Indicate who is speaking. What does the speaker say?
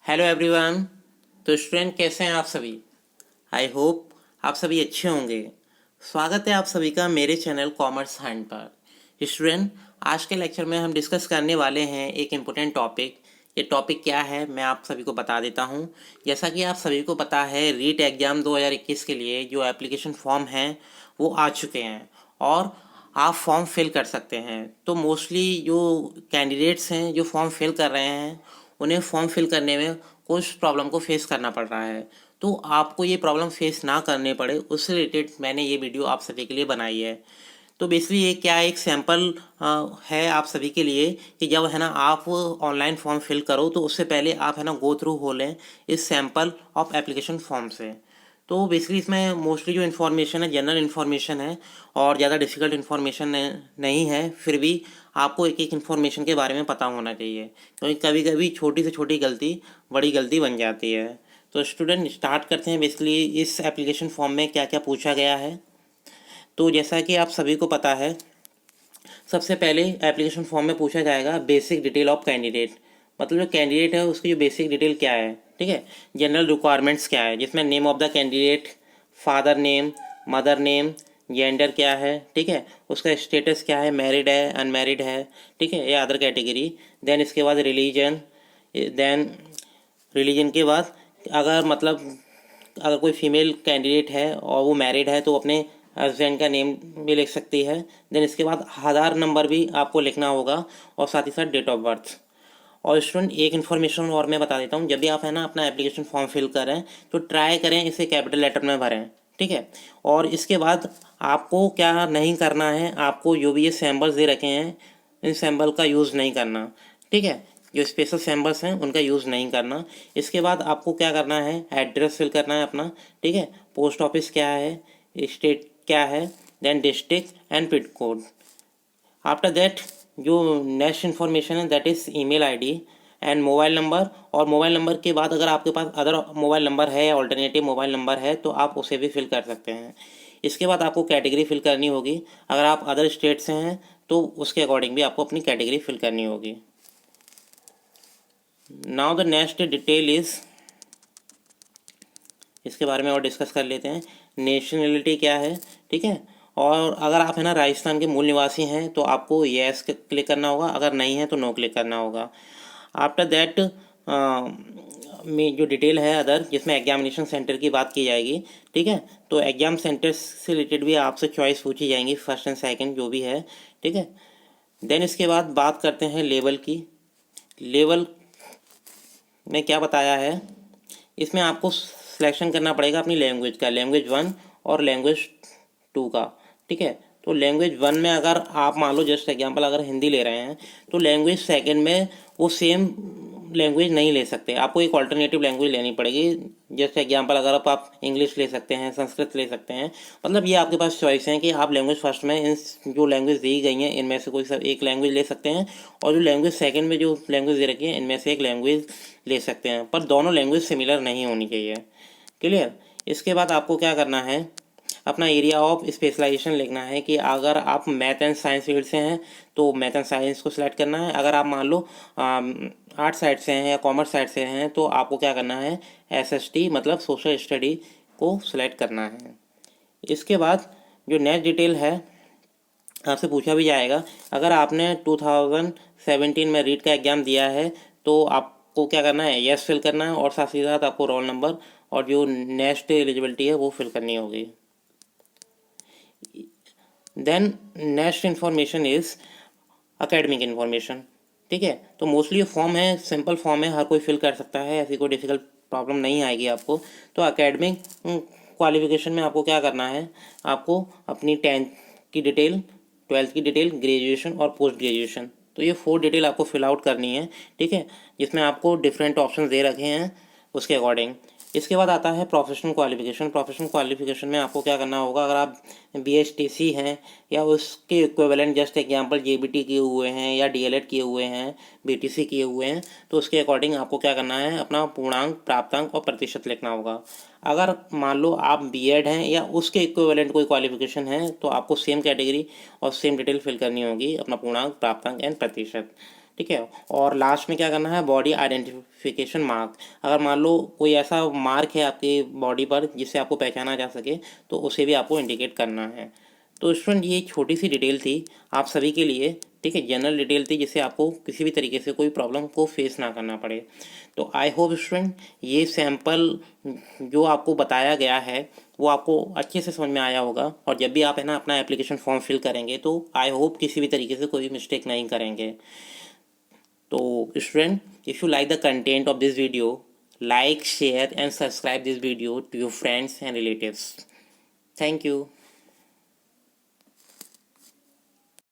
Speaker 1: Hello everyone. तो student कैसे हैं आप सभी? आई होप आप सभी अच्छे होंगे। स्वागत है आप सभी का मेरे चैनल कॉमर्स हैंड पर। स्टूडेंट, आज के लेक्चर में हम डिस्कस करने वाले हैं एक इम्पोर्टेंट टॉपिक। ये टॉपिक क्या है मैं आप सभी को बता देता हूँ। जैसा कि आप सभी को पता है, रीट एग्ज़ाम 2021 के लिए जो एप्लीकेशन फॉर्म हैं वो आ चुके हैं और आप फॉर्म फिल कर सकते हैं। तो मोस्टली जो कैंडिडेट्स हैं जो फॉर्म फिल कर रहे हैं, उन्हें फॉर्म फिल करने में कुछ प्रॉब्लम को फेस करना पड़ रहा है। तो आपको ये प्रॉब्लम फेस ना करने पड़े उससे रिलेटेड मैंने ये वीडियो आप सभी के लिए बनाई है। तो बेसिकली ये क्या एक सैम्पल है आप सभी के लिए कि जब है ना आप ऑनलाइन फॉर्म फिल करो तो उससे पहले आप है ना गो थ्रू हो लें इस सैम्पल ऑफ एप्लीकेशन फॉर्म से। तो बेसिकली इसमें मोस्टली जो इन्फॉर्मेशन है जनरल इन्फॉर्मेशन है और ज़्यादा डिफ़िकल्ट इन्फॉर्मेशन नहीं है। फिर भी आपको एक एक इन्फॉर्मेशन के बारे में पता होना चाहिए, क्योंकि कभी कभी छोटी से छोटी गलती बड़ी गलती बन जाती है। तो स्टूडेंट स्टार्ट करते हैं। बेसिकली इस एप्लीकेशन फॉर्म में क्या क्या पूछा गया है। तो जैसा कि आप सभी को पता है, सबसे पहले एप्लीकेशन फॉर्म में पूछा जाएगा बेसिक डिटेल ऑफ कैंडिडेट। मतलब जो कैंडिडेट है उसकी जो बेसिक डिटेल क्या है, ठीक है। जनरल रिक्वायरमेंट्स क्या है, जिसमें name of the candidate, father name, mother name, gender क्या है, ठीक है, उसका स्टेटस क्या है, मैरिड है, अनमैरिड है, ठीक है, या अदर कैटेगरी। देन इसके बाद रिलीजन। देन रिलीजन के बाद अगर मतलब अगर कोई फीमेल कैंडिडेट है और वो मैरिड है तो अपने हस्बैंड का नेम भी लिख सकती है। देन इसके बाद आधार नंबर भी आपको लिखना होगा और साथ ही साथ डेट ऑफ बर्थ। और स्टूडेंट एक इन्फॉर्मेशन और मैं बता देता हूँ, जब भी आप है ना अपना एप्लीकेशन फॉर्म फिल करें तो ट्राई करें इसे कैपिटल लेटर में भरें, ठीक है। और इसके बाद आपको क्या नहीं करना है, आपको जो भी ये सैम्बल्स दे रखे हैं इन सैम्बल का यूज़ नहीं करना, ठीक है। जो स्पेशल सैम्बल्स हैं उनका यूज़ नहीं करना। इसके बाद आपको क्या करना है, एड्रेस फिल करना है अपना, ठीक है। पोस्ट ऑफिस क्या है, स्टेट क्या है, then district and pin code. After that जो नेक्स्ट इन्फॉर्मेशन है that is email ID and mobile number. और मोबाइल नंबर के बाद अगर आपके पास अदर मोबाइल नंबर है या ऑल्टरनेटिव मोबाइल नंबर है तो आप उसे भी फिल कर सकते हैं। इसके बाद आपको कैटेगरी फिल करनी होगी। अगर आप अदर स्टेट से हैं तो उसके अकॉर्डिंग भी आपको अपनी कैटेगरी फिल करनी होगी। Now the next detail is, इसके बारे में और डिस्कस कर लेते हैं। नेशनलिटी क्या है, ठीक है। और अगर आप है ना राजस्थान के मूल निवासी हैं तो आपको येस क्लिक करना होगा, अगर नहीं है तो नो क्लिक करना होगा। आफ्टर दैट में जो डिटेल है अदर, जिसमें एग्जामिनेशन सेंटर की बात की जाएगी, ठीक है। तो एग्जाम सेंटर से रिलेटेड भी आपसे चॉइस पूछी जाएंगी, फर्स्ट एंड सेकंड जो भी है, ठीक है। देन इसके बाद बात करते हैं लेवल की। लेवल में क्या बताया है, इसमें आपको सिलेक्शन करना पड़ेगा अपनी लैंग्वेज का, लैंग्वेज 1 और लैंग्वेज 2 का, ठीक है। तो लैंग्वेज 1 में अगर आप मान लो जस्ट एग्जांपल अगर हिंदी ले रहे हैं तो लैंग्वेज सेकंड में वो सेम लैंग्वेज नहीं ले सकते, आपको एक ऑल्टरनेटिव लैंग्वेज लेनी पड़ेगी। जस्ट एग्जांपल अगर आप इंग्लिश ले सकते हैं, संस्कृत ले सकते हैं, मतलब ये आपके पास चॉइस है कि आप लैंग्वेज फर्स्ट में इन जो लैंग्वेज दी गई हैं इनमें से कोई सब एक लैंग्वेज ले सकते हैं, और जो लैंग्वेज सेकंड में जो लैंग्वेज दे रखी है इनमें से एक लैंग्वेज ले सकते हैं, पर दोनों लैंग्वेज सिमिलर नहीं होनी चाहिए। क्लियर। इसके बाद आपको क्या करना है, अपना एरिया ऑफ स्पेशलाइजेशन लिखना है कि अगर आप मैथ एंड साइंस फील्ड से हैं तो मैथ एंड साइंस को सिलेक्ट करना है। अगर आप मान लो आर्ट साइड से हैं या कॉमर्स साइड से हैं तो आपको क्या करना है, एसएसटी मतलब सोशल स्टडी को सिलेक्ट करना है। इसके बाद जो नेक्स्ट डिटेल है आपसे पूछा भी जाएगा, अगर आपने 2017 में रीट का एग्ज़ाम दिया है तो आपको क्या करना है, यस फिल करना है और साथ ही साथ आपको रोल नंबर और जो नेक्स्ट एलिजिबिलिटी है वो फिल करनी होगी। Then next information is academic information, ठीक है। तो मोस्टली ये फॉर्म है, सिंपल फॉर्म है, हर कोई फिल कर सकता है, ऐसी कोई डिफ़िकल्ट प्रॉब्लम नहीं आएगी आपको। तो अकेडमिक क्वालिफिकेशन में आपको क्या करना है, आपको अपनी 10th की डिटेल, 12th की डिटेल, ग्रेजुएशन और पोस्ट ग्रेजुएशन, तो ये 4 डिटेल आपको फिल आउट करनी है, ठीक है, जिसमें आपको डिफरेंट ऑप्शन दे रखे हैं उसके अकॉर्डिंग। इसके बाद आता है प्रोफेशनल क्वालिफिकेशन। प्रोफेशनल क्वालिफिकेशन में आपको क्या करना होगा, अगर आप बीएसटीसी हैं या उसके इक्विवेलेंट जस्ट एग्जांपल जेबीटी किए हुए हैं या डीएलएड किए हुए हैं, बीटीसी किए हुए हैं, तो उसके अकॉर्डिंग आपको क्या करना है, अपना पूर्णांक, प्राप्तांक और प्रतिशत लिखना होगा। अगर मान लो आप बीएड हैं या उसके इक्विवेलेंट कोई क्वालिफिकेशन है तो आपको सेम कैटेगरी और सेम डिटेल फिल करनी होगी, अपना पूर्णांक, प्राप्तांक एंड प्रतिशत, ठीक है। और लास्ट में क्या करना है, बॉडी आइडेंटिफिकेशन मार्क। अगर मान लो कोई ऐसा मार्क है आपकी बॉडी पर जिससे आपको पहचाना जा सके, तो उसे भी आपको इंडिकेट करना है। तो स्टूडेंट ये छोटी सी डिटेल थी आप सभी के लिए, ठीक है, जनरल डिटेल थी जिससे आपको किसी भी तरीके से कोई प्रॉब्लम को फेस ना करना पड़े। तो आई होप स्टूडेंट ये सैम्पल जो आपको बताया गया है वो आपको अच्छे से समझ में आया होगा, और जब भी आप है ना अपना एप्लीकेशन फॉर्म फिल करेंगे तो आई होप किसी भी तरीके से कोई मिस्टेक नहीं करेंगे। तो student, if you like the content of this video, like, share and subscribe this video to your friends and relatives. Thank you.